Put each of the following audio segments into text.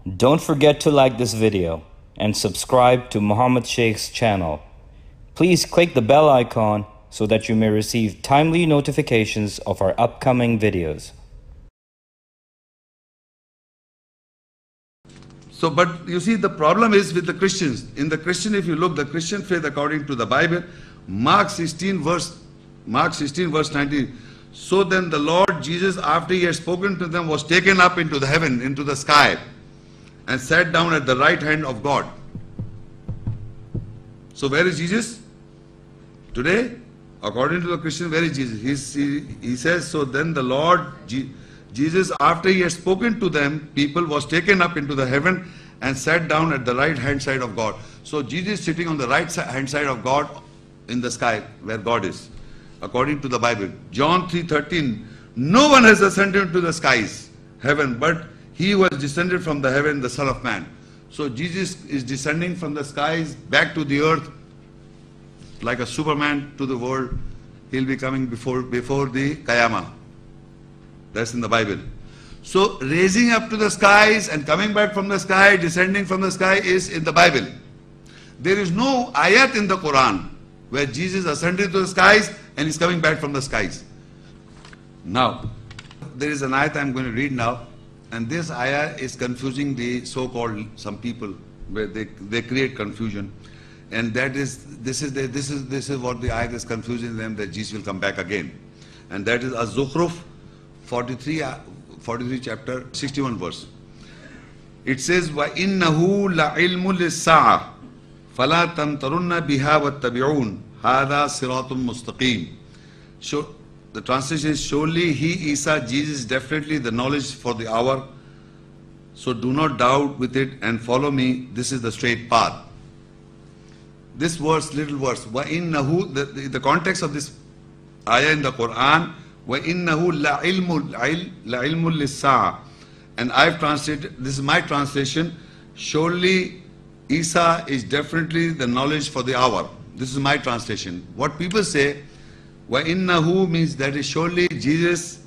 Don't forget to like this video and subscribe to Muhammad Sheikh's channel. Please click the bell icon so that you may receive timely notifications of our upcoming videos. So, but you see, the problem is with the Christians. In the Christian, if you look, the Christian faith according to the Bible, Mark 16 verse 19. So then the Lord Jesus, after he had spoken to them, was taken up into the heaven, into the sky, and sat down at the right hand of God. So where is Jesus? Today, according to the Christian, where is Jesus? He says, so then the Lord Jesus, after he had spoken to them, people, was taken up into the heaven and sat down at the right hand side of God. So Jesus is sitting on the right hand side of God in the sky, where God is, according to the Bible. John 3:13, no one has ascended into the skies, heaven, but he who has descended from the heaven, the Son of Man. So Jesus is descending from the skies back to the earth, like a Superman to the world. He'll be coming before the Qiyamah. That's in the Bible. So raising up to the skies and coming back from the sky, descending from the sky, is in the Bible. There is no ayat in the Quran where Jesus ascended to the skies and is coming back from the skies. Now, there is an ayat I'm going to read now, and this ayah is confusing the so-called some people, where they create confusion, and that is this is what the ayat is confusing them, that Jesus will come back again, and that is Az-Zukhruf 43 chapter 61 verse. It says, wa innahu la ilmun lis-sa'a fala tamtarunna biha wattabi'un hadha siratun mustaqim. So the translation is, surely he, Isa, Jesus, definitely the knowledge for the hour, so do not doubt with it and follow me, this is the straight path. This verse, little verse, wa innahu, the context of this ayah in the Quran, وَإِنَّهُ لَعِلْمٌ لِلسَّاعَةِ, and I've translated, this is my translation, surely Isa is definitely the knowledge for the hour. This is my translation. What people say, وَإِنَّهُ means that is surely Jesus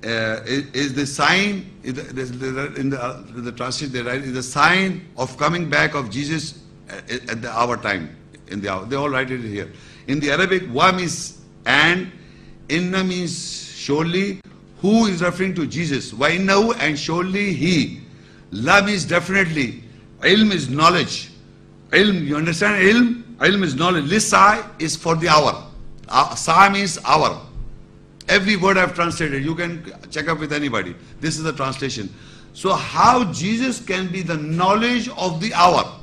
is the sign, in the translation they write, is the sign of coming back of Jesus at the hour time, in the hour. They all write it here. In the Arabic, wa means and, inna means surely, who is referring to Jesus, wa innahu, and surely he, la means definitely, ilm is knowledge, ilm, you understand ilm? Ilm is knowledge, lisa is for the hour, sa means hour. Every word I've translated, you can check up with anybody. This is the translation. So how Jesus can be the knowledge of the hour?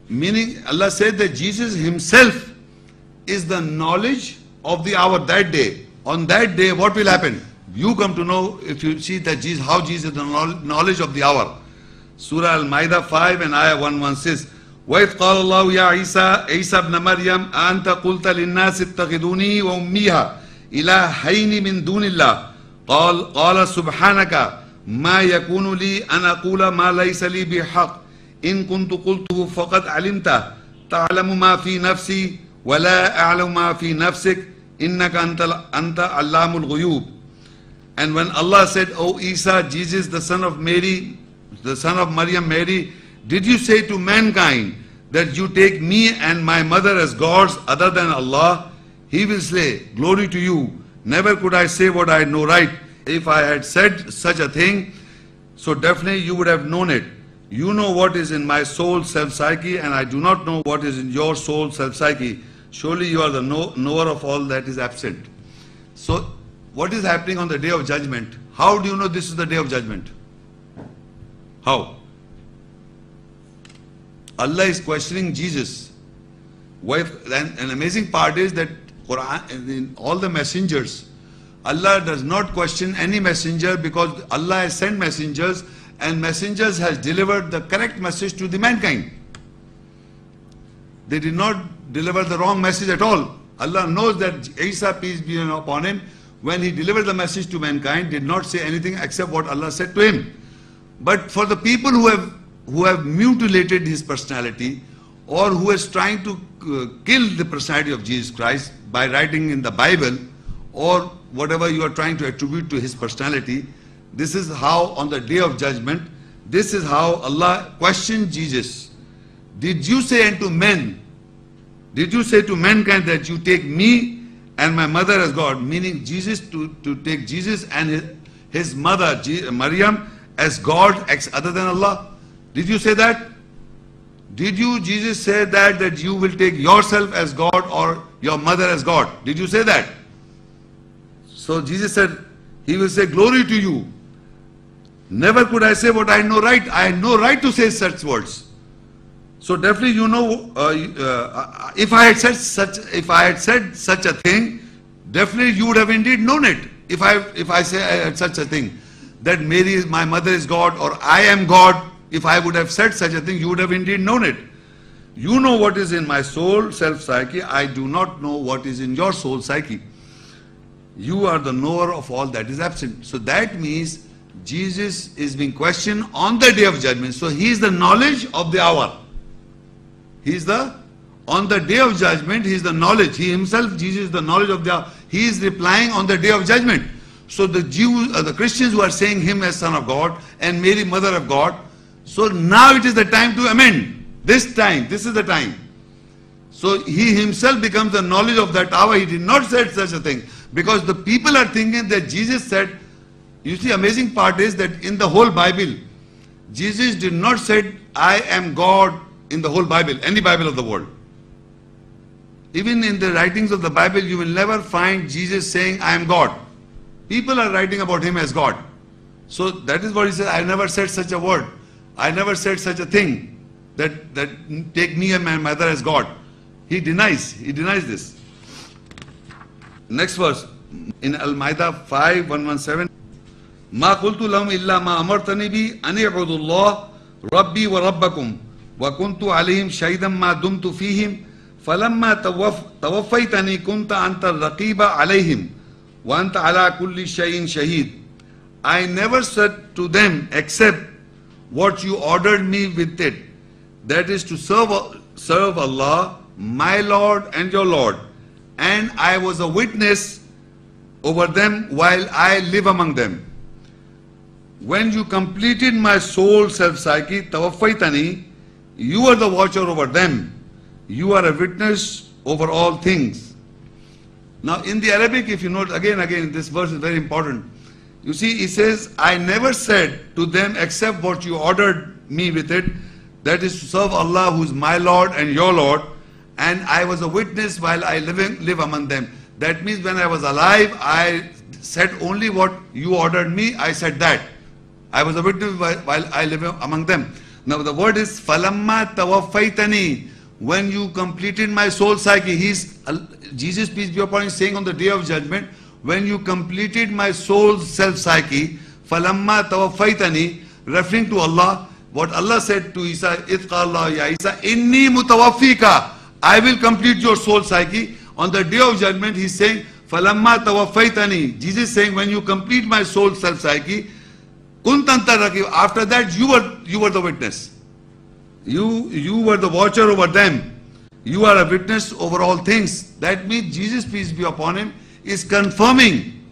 Meaning Allah said that Jesus himself is the knowledge of the hour that day. On that day, what will happen? You come to know, if you see that Jesus, how Jesus is the knowledge of the hour. Surah Al-Ma'idah 5 and Ayah 1:1 says, وَإِذْ قَالَ اللَّهُ يَا عِيسَى ابْنَ مَرْيَمَ أَنْتَ قُلْتَ لِلنَّاسِ اتَّخِذُونِي وَأُمِّيَ إِلَٰهَيْنِ مِن دُونِ اللَّهِ قَالَ سُبْحَانَكَ مَا يَكُونُ لِي أَنْ أَقُولَ مَا لَيْسَ لِي بِحَقٍّ إِن كُنتُ قُلْتُهُ فَقَدْ عَلِمْتَهُ تَعْلَمُ مَا فِي نَفْسِي وَلَا أَعْلَمُ مَا فِي نَفْسِكَ إِنَّكَ أَنْتَ عَلَّامُ الْغُيُوبِ. And when Allah said, O Isa, Jesus, the son of Mary, the son of Maryam, Mary, did you say to mankind that you take me and my mother as gods other than Allah? He will say, glory to you. Never could I say what I know right. If I had said such a thing, so definitely you would have known it. You know what is in my soul self-psyche, and I do not know what is in your soul self-psyche. Surely you are the knower of all that is absent. So what is happening on the day of judgment? How do you know this is the day of judgment? How? Allah is questioning Jesus. An amazing part is that Quran, in all the messengers, Allah does not question any messenger, because Allah has sent messengers, and messengers has delivered the correct message to the mankind. They did not deliver the wrong message at all. Allah knows that Isa, peace be upon him, when he delivered the message to mankind, did not say anything except what Allah said to him. But for the people who have mutilated his personality, or who is trying to kill the personality of Jesus Christ by writing in the Bible, or whatever you are trying to attribute to his personality, this is how on the day of judgment, this is how Allah questioned Jesus. Did you say unto men, did you say to mankind that you take me and my mother as God? Meaning Jesus, to take Jesus and his mother, Maryam, as God other than Allah. Did you say that? Did you, Jesus, say that you will take yourself as God or your mother as God? Did you say that? So Jesus said, he will say, glory to you. Never could I say what I know right. I had no right to say such words. So definitely, you know, if I had said such a thing, definitely you would have indeed known it. If I say such a thing, that Mary is my mother is God or I am God, if I would have said such a thing, you would have indeed known it. You know what is in my soul, self-psyche. I do not know what is in your soul, psyche. You are the knower of all that is absent. So that means Jesus is being questioned on the day of judgment. So he is the knowledge of the hour. On the day of judgment, he is the knowledge. He himself, Jesus, is the knowledge of the hour. He is replying on the day of judgment. So the Jews, the Christians who are saying him as son of God and Mary mother of God, so now it is the time to amend. This is the time. So he himself becomes the knowledge of that hour. He did not say such a thing. Because the people are thinking that Jesus said, you see, amazing part is that in the whole Bible, Jesus did not say, I am God in the whole Bible, any Bible of the world. Even in the writings of the Bible, you will never find Jesus saying, I am God. People are writing about him as God. So that is what he said, I never said such a word. I never said such a thing, that take me and my mother as God. He denies this. Next verse, in Al-Ma'idah 5:117, Ma qultu lahum illa ma amartani bi an i'budu Allah rabbi wa rabbakum wa kuntu alayhim shahidan ma dumtu fihim falamma tawaffaytani kunta anta raqiba alayhim wa anta ala kulli shay'in shaheed. I never said to them except what you ordered me with it, that is to serve Allah, my Lord and your Lord, and I was a witness over them while I live among them. When you completed my soul self-psyche, tawaffaytani, you are the watcher over them. You are a witness over all things. Now in the Arabic, if you note, again, this verse is very important. You see, he says, I never said to them except what you ordered me with it, that is to serve Allah who is my Lord and your Lord, and I was a witness while I live among them. That means when I was alive, I said only what you ordered me, I said that. I was a witness while I live among them. Now the word is falamma tawaffaytani, when you completed my soul psyche. Jesus, peace be upon him, saying on the day of judgment, when you completed my soul self psyche, falamma tawaffaytani, referring to Allah. What Allah said to Isa, idh qala ya Isa, inni mutawaffika, I will complete your soul psyche. On the day of judgment, he's saying, falamma tawaffaytani, Jesus is saying, when you complete my soul self psyche, kuntanta rakib, after that you were the witness. You were the watcher over them. You are a witness over all things. That means Jesus, peace be upon him, is confirming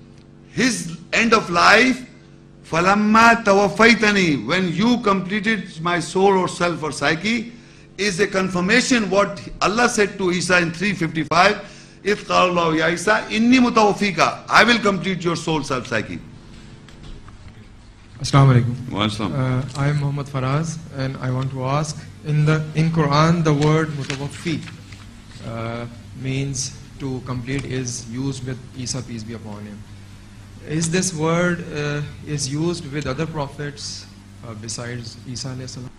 his end of life. Falamma tawaffaytani, when you completed my soul or self or psyche, is a confirmation what Allah said to Isa in 3:55. Idh qala ya Isa, inni mutawaffika, I will complete your soul self psyche. Assalamu alaikum. I am Muhammad Faraz, and I want to ask, in Quran the word mutawaffi means to complete is used with Isa, peace be upon him. Is this word is used with other prophets besides Isa alayhi salam?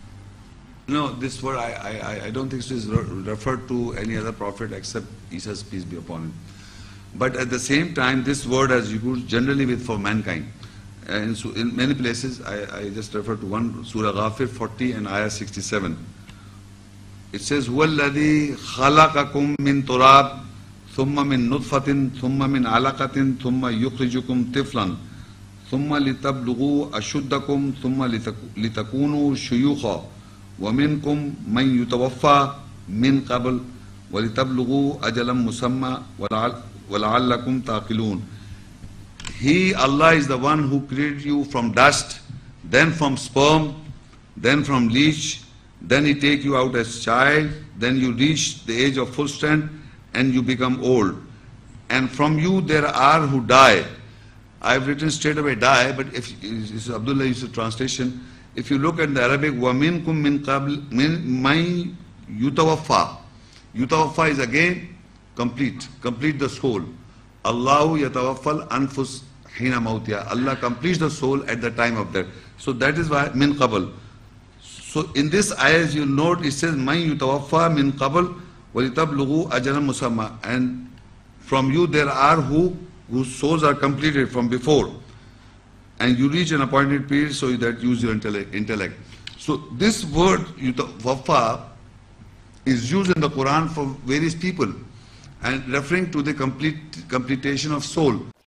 No, this word I don't think so is referred to any other prophet except Isa's peace be upon him. But at the same time, this word is used generally with for mankind. In many places, I just refer to one, Surah Ghafir 40 and Ayah 67. It says, وَالَّذِي خَلَقَكُم مِّن تُرَابٍ ثُمَّ مِن نُطْفَةٍ ثُمَّ مِنْ عَلَقَةٍ ثُمَّ يُخْرِجُكُمْ طِفْلًا ثُمَّ لِتَبْلُغُوا أَشُدَّكُمْ ثُمَّ لِتَكُونُوا شُيُوخًا وَمِنْكُمْ مَنْ يُتَوَفَّى مِنْ قَبْلِ وَلِتَبْلُغُوا أَجَلًا مُسَمًّى وَلَعَلَّكُمْ تَعْقِلُونَ. He, Allah, is the one who created you from dust, then from sperm, then from leech, then He take you out as child, then you reach the age of full strength and you become old. And from you there are who die. I've written straight away die, but if this is Abdullah Yusuf translation, if you look at the Arabic, وَمِنْكُمْ مِنْ قَبْلِ مَنْ يُتَوَفَّى. Yutawaffa is again complete the soul. Allahu yatawaffal anfus hina mautiha. Allah completes the soul at the time of death. So that is why min qabl. So in this ayah you note it says man yutawaffa min qabl wa litablughu ajran musamma. And from you there are whose souls are completed from before. And you reach an appointed period so that use your intellect. So this word yutawaffa is used in the Quran for various people and referring to the completion of soul.